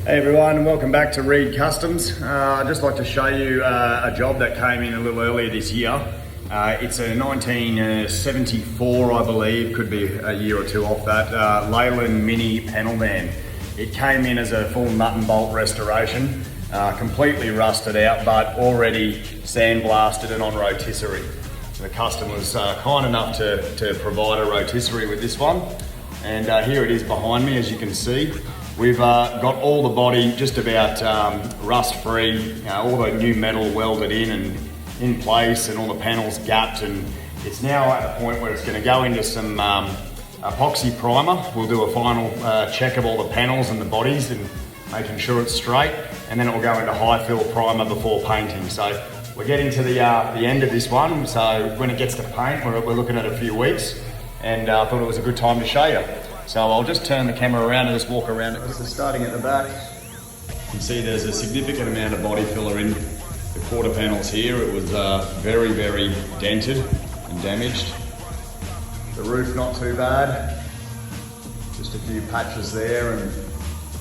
Hey everyone, and welcome back to Reed Customs. I'd just like to show you a job that came in a little earlier this year. It's a 1974, I believe, could be a year or two off that, Leyland Mini panel van. It came in as a full nut and bolt restoration, completely rusted out, but already sandblasted and on rotisserie. So the customer was kind enough to provide a rotisserie with this one. And here it is behind me, as you can see. We've got all the body just about rust-free, all the new metal welded in and in place, and all the panels gapped, and it's now at the point where it's going to go into some epoxy primer. We'll do a final check of all the panels and the bodies and making sure it's straight, and then it will go into high fill primer before painting. So we're getting to the end of this one, so when it gets to paint, we're looking at a few weeks, and I thought it was a good time to show you. So I'll just turn the camera around and just walk around it. So starting at the back, you can see there's a significant amount of body filler in the quarter panels here. It was very, very dented and damaged. The roof not too bad. Just a few patches there and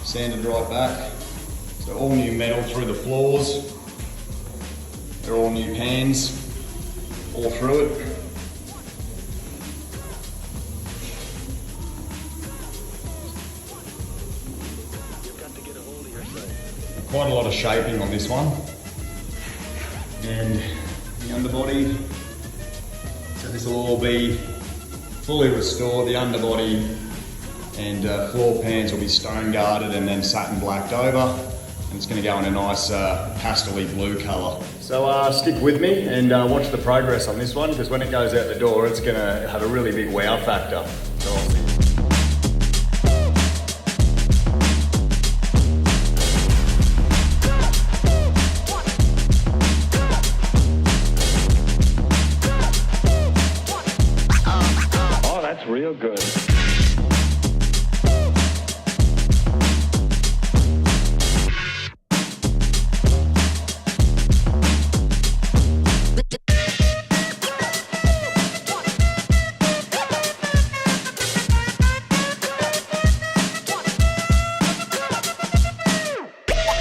sanded right back. So all new metal through the floors. They're all new pans all through it. Quite a lot of shaping on this one, and the underbody, so this will all be fully restored. The underbody and floor pans will be stone guarded and then satin blacked over, and it's going to go in a nice pastel-y blue colour. So stick with me and watch the progress on this one, because when it goes out the door it's going to have a really big wow factor. So real good.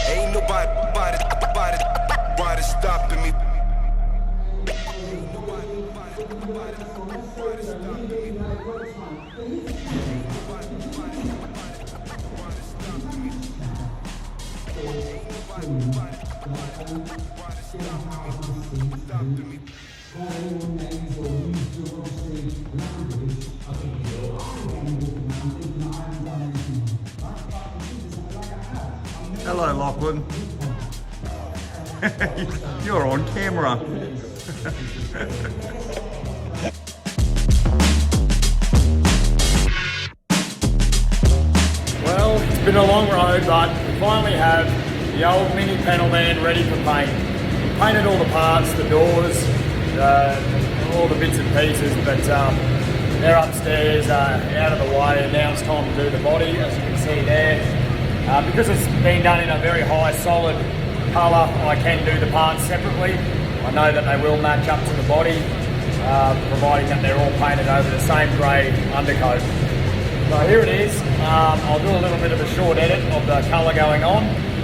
Ain't nobody stopping me. Hello, Lachlan. You're on camera. well, it's been a long road, but we finally have the old mini panel van ready for paint. We painted all the parts, the doors, all the bits and pieces, but they're upstairs, out of the way, and now it's time to do the body, as you can see there. Because it's been done in a very high solid colour, I can do the parts separately. I know that they will match up to the body, providing that they're all painted over the same grey undercoat. So here it is. I'll do a little bit of a short edit of the colour going on,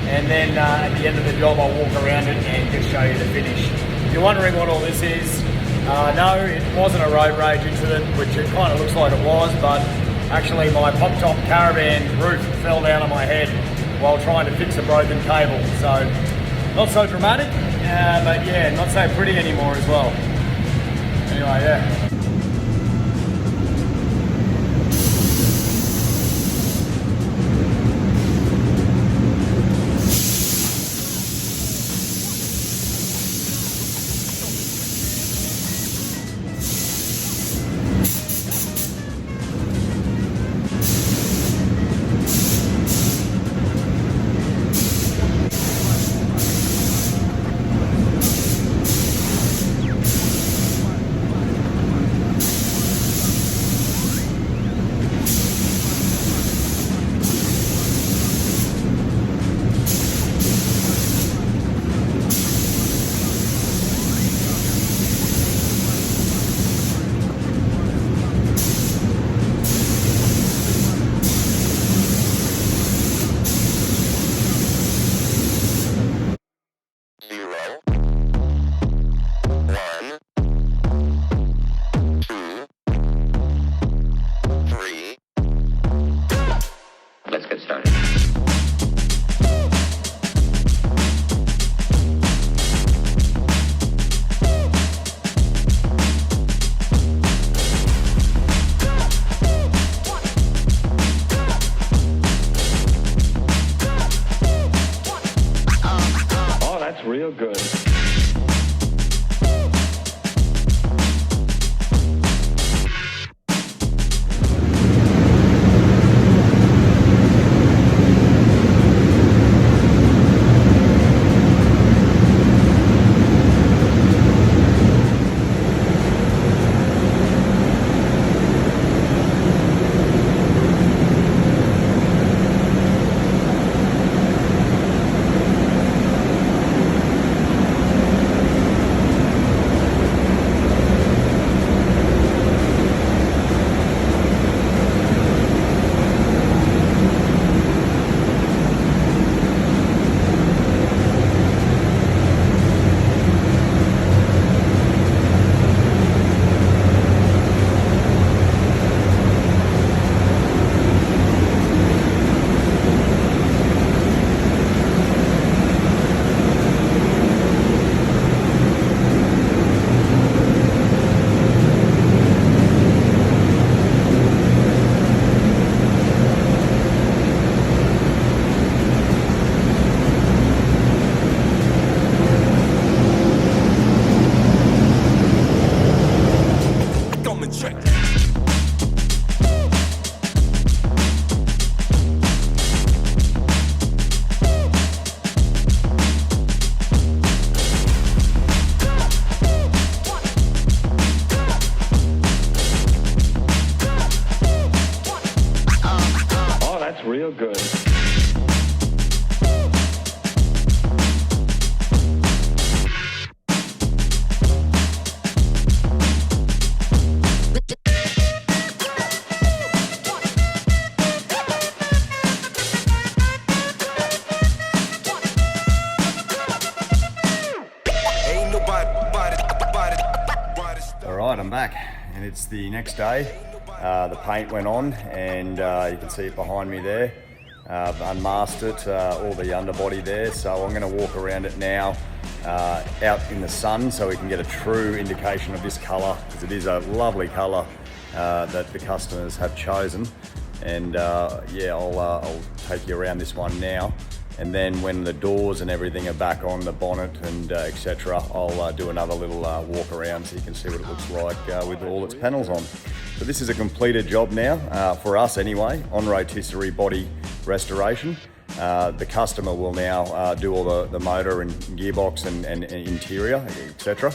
and then at the end of the job I'll walk around it and just show you the finish. If you're wondering what all this is, no, it wasn't a road rage incident, which it kind of looks like it was, but actually my pop-top caravan roof fell down on my head while trying to fix a broken cable. So, not so dramatic, but yeah, not so pretty anymore as well. Anyway, yeah. back, and it's the next day. The paint went on, and you can see it behind me there. I've unmasked it, all the underbody there, so I'm going to walk around it now out in the sun so we can get a true indication of this colour, because it is a lovely colour that the customers have chosen. And yeah, I'll take you around this one now, and then when the doors and everything are back on, the bonnet and etc., I'll do another little walk around so you can see what it looks like with all its panels on. So this is a completed job now, for us anyway, on rotisserie body restoration. The customer will now do all the motor and gearbox and interior, etc.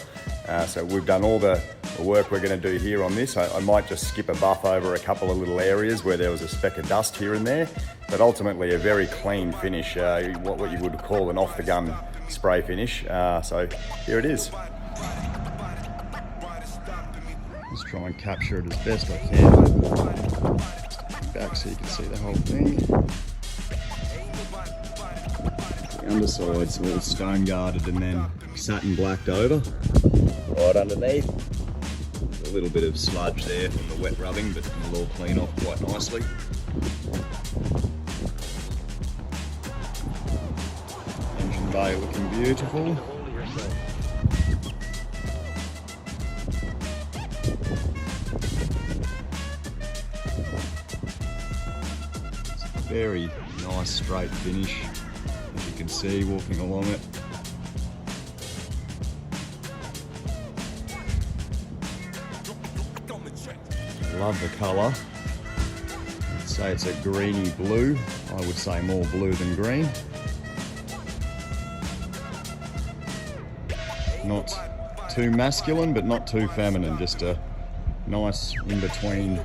So we've done all the work we're going to do here on this. I might just skip a buff over a couple of little areas where there was a speck of dust here and there, but ultimately a very clean finish, what you would call an off-the-gun spray finish. So here it is. Just try and capture it as best I can. Back so you can see the whole thing. The underside's all stone guarded and then satin blacked over. Right underneath, a little bit of sludge there from the wet rubbing, but it'll all clean off quite nicely. Engine bay looking beautiful. Very nice straight finish, as you can see walking along it. Love the colour. I'd say it's a greeny blue. I would say more blue than green. Not too masculine, but not too feminine. Just a nice in-between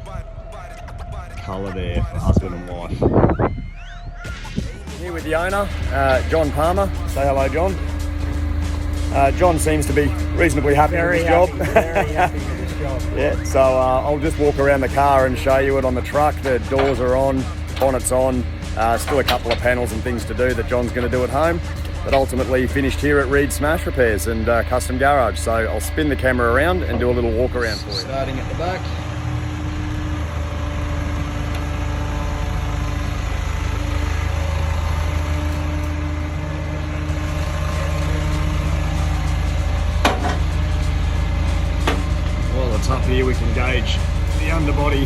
colour there for husband and wife. Here with the owner, John Palmer. Say hello, John. John seems to be reasonably happy with his job. Very happy with his job. Yeah, so I'll just walk around the car and show you it on the truck. The doors are on, bonnet's on, still a couple of panels and things to do that John's going to do at home, but ultimately finished here at Reed Smash Repairs and Custom Garage. So I'll spin the camera around and do a little walk around for you. Starting at the back. Up here we can gauge the underbody.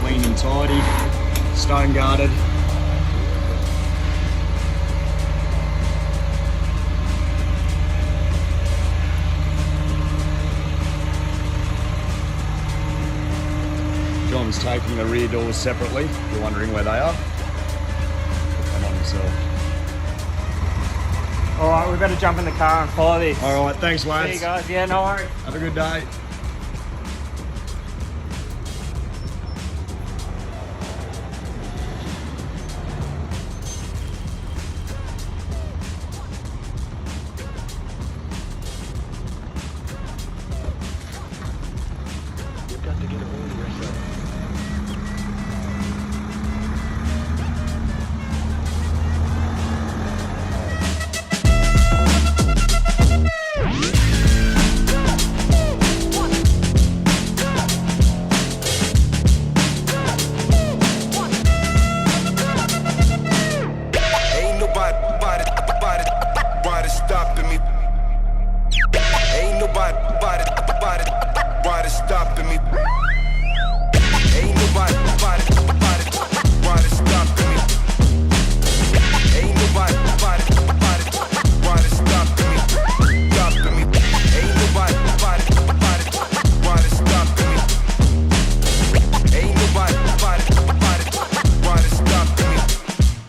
Clean and tidy, stone guarded. John's taking the rear doors separately, if you're wondering where they are. Come on yourself. All right, we've got to jump in the car and follow this. All right, thanks, lads. See you guys. Yeah, no worries. Have a good day. You've got to get a hold of yourself.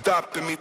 Stopping me.